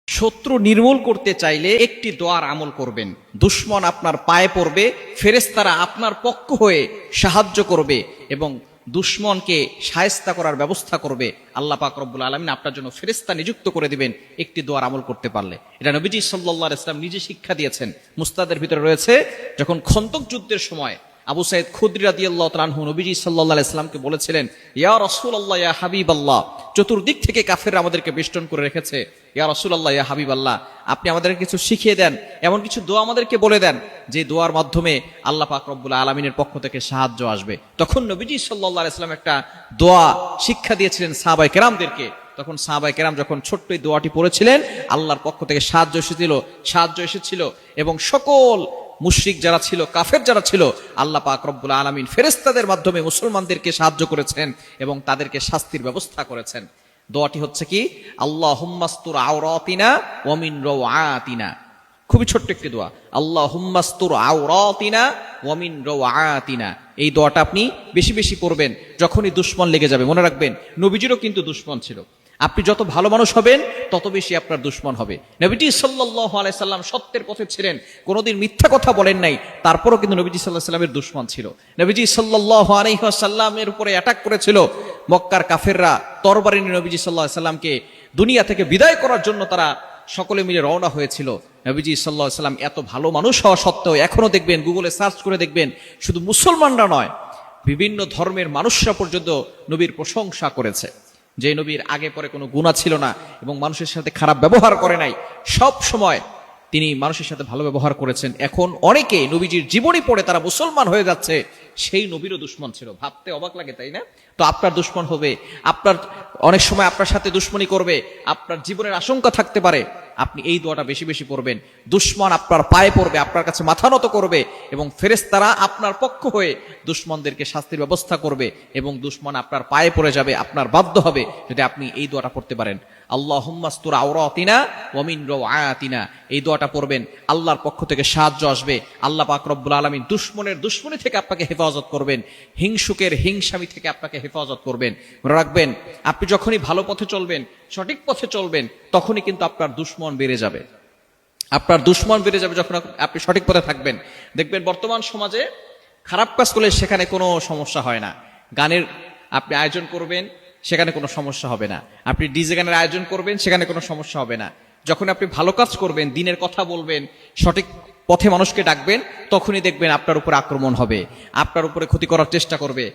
শত্রু নির্মূল করতে চাইলে একটি দোয়ার আমল করবেন। দুশমন আপনার পায়ে পড়বে, ফেরেশতারা আপনার পক্ষ হয়ে সাহায্য করবে এবং দুশমনকে শায়েস্তা করার ব্যবস্থা করবে। আল্লাহ পাক রব্বুল আলামিন আপনার জন্য ফেরেশতা নিযুক্ত করে দিবেন একটি দোয়ার আমল করতে পারলে। এটা নবীজি সাল্লাল্লাহু আলাইহি ওয়াসাল্লাম নিজে শিক্ষা দিয়েছেন। মুস্তাদের ভিতরে রয়েছে, যখন খন্দক যুদ্ধের সময় আবু সাঈদ খুদরি রাদিয়াল্লাহু তাআলা আনহু নবীজি সাল্লাল্লাহু আলাইহি ওয়াসাল্লামকে বলেছিলেন, ইয়া রাসূলুল্লাহ, ইয়া হাবিবাল্লাহ, চতুর্দিক থেকে কাফেররা আমাদেরকে বেষ্টন করে রেখেছে, ইয়া রাসূলুল্লাহ, ইয়া হাবিবাল্লাহ, আপনি আমাদেরকে কিছু শিখিয়ে দেন, এমন কিছু দোয়া আমাদেরকে বলে দেন যে দোয়ার মাধ্যমে আল্লাহ পাক রব্বুল আলামিনের পক্ষ থেকে সাহায্য আসবে। তখন নবীজি সাল্লাল্লাহু আলাইহি ওয়াসাল্লাম একটা দোয়া শিক্ষা দিয়েছিলেন সাহাবায়ে কেরামদেরকে। তখন সাহাবায়ে কেরাম যখন ছোট্ট এই দোয়াটি পড়েছিলেন, আল্লাহর পক্ষ থেকে সাহায্য এসেছিল এবং সকল মুশরিক যারা ছিল, কাফের যারা ছিল, আল্লাহ পাক রব্বুল আলামিন ফেরেশতাদের মাধ্যমে মুসলমানদেরকে সাহায্য করেছেন এবং তাদেরকে শাস্তির ব্যবস্থা করেছেন। দোয়াটি হচ্ছে কি, আল্লাহুম্মাস্তুর আওরাতিনা ওয়া মিন রাওআতিনা। খুবই ছোট্ট একটি দোয়া, আল্লাহুম্মাস্তুর আওরাতিনা ওয়া মিন রাওআতিনা। এই দোয়াটা আপনি বেশি বেশি পড়বেন যখনই দুশমন লেগে যাবে। মনে রাখবেন, নবীজিরও কিন্তু দুশমন ছিল। আপনি যত ভালো মানুষ হবেন তত বেশি আপনার দুশমন হবে। নবীজি সাল্লাল্লাহু আলাইহি সাল্লাম সত্যের পথে ছিলেন, কোনোদিন মিথ্যা কথা বলেন নাই, তারপরও কিন্তু নবীজি সাল্লাল্লাহু আলাইহি সাল্লামের দুশমন ছিল। নবীজি সাল্লাল্লাহু আলাইহি ওয়াসাল্লামের উপরে অ্যাটাক করেছিল মক্কার কাফেররা, তরবারি নিয়ে নবীজি সাল্লাল্লাহু আলাইহি সাল্লামকে দুনিয়া থেকে বিদায় করার জন্য তারা সকলে মিলে রওনা হয়েছিল। নবীজি সাল্লাল্লাহু আলাইহি সাল্লাম এত ভালো মানুষ হওয়া সত্ত্বেও এখনো দেখবেন, গুগলে সার্চ করে দেখবেন, শুধু মুসলমানরা নয়, বিভিন্ন ধর্মের মানুষরা পর্যন্ত নবীর প্রশংসা করেছে। যে নবীর আগে পরে কোনো গুনাহ ছিল না এবং মানুষের সাথে খারাপ ব্যবহার করে নাই, সব সময় তিনি মানুষের সাথে ভালো ব্যবহার করেছেন। এখন অনেকে নবীজির জীবনী পড়ে তারা মুসলমান হয়ে যাচ্ছে, সেই নবীরও দুশমন ছিল। ভাবতে অবাক লাগে, তাই না? তো আপনার দুশমন হবে, আপনার অনেক সময় আপনার সাথে দুশমনি করবে, আপনার জীবনের আশঙ্কা থাকতে পারে। আপনি এই দোয়াটা বেশি বেশি পড়বেন। দুশমন আপনার পায়ে পড়বে, আপনার কাছে মাথা নত করবে এবং ফেরেশতারা আপনার পক্ষ হয়ে দুশমনদেরকে শাস্তির ব্যবস্থা করবে এবং দুশমন আপনার পায়ে পড়ে যাবে, আপনার বাধ্য হবে যদি আপনি এই দোয়াটা পড়তে পারেন। আল্লাহুম্মাস্তুর আওরাতিনা ওয়া মিন রাওআতিনা। এই দোয়াটা পড়বেন, আল্লাহর পক্ষ থেকে সাহায্য আসবে। আল্লাহ পাক রব্বুল আলামিন দুশমনের দুশমনি থেকে আপনাকে হেফাজত করবেন, হিংসুকের হিংসামি থেকে আপনাকে হেফাজত করবেন। মনে রাখবেন, আপনি যখনই ভালো পথে চলবেন, সঠিক পথে চলবেন, তখনই কিন্তু আপনার দুশমন বেড়ে যাবে। আপনার দুশমন বেড়ে যাবে যখন আপনি সঠিক পথে থাকবেন। দেখবেন বর্তমান সমাজে খারাপ কাজ করলে সেখানে কোনো সমস্যা হয় না। গানের আপনি আয়োজন করবেন, সেখানে কোনো সমস্যা হবে না। আপনি ডিজে গানের আয়োজন করবেন, সেখানে কোনো সমস্যা হবে না। যখন আপনি ভালো কাজ করবেন, দিনের কথা বলবেন, সঠিক পথে মানুষকে ডাকবেন, তখনই দেখবেন আপনার উপরে আক্রমণ হবে, আপনার উপরে ক্ষতি করার চেষ্টা করবে।